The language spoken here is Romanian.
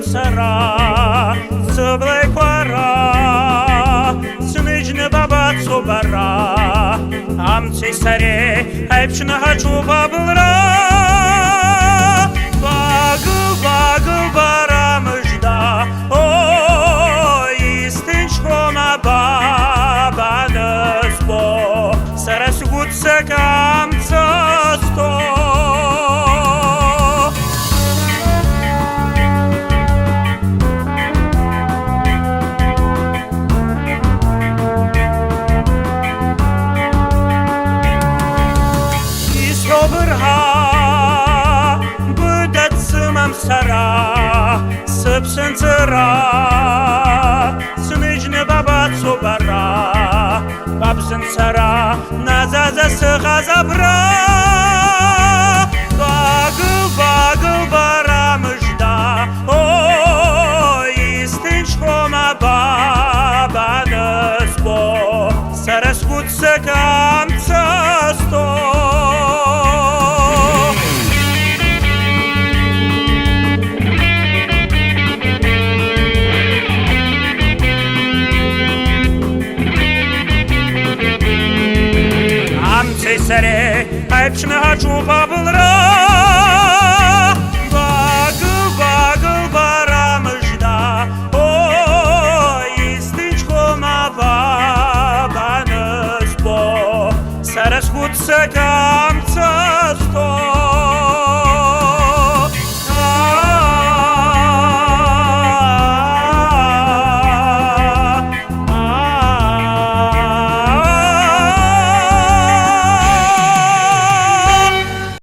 Sara, Sablai Quara, Snijne Baba Tsubara, Amtsi Sare, Aipchna Hachu Babra, Bagu Bara Mujda, O Istinchkona Baba Nasbo, Sarasgut Sakam Tsasto. Sara, Subsan Sara, Snijne Baba Tsubara, Babsan Sara, Nazaza Sakazabra, Bagu Bara Mujda, O Istinchkona Baba Nasbo, Sarasgut Sakam Tsasto. Sare, Aipchna Hachu Babra,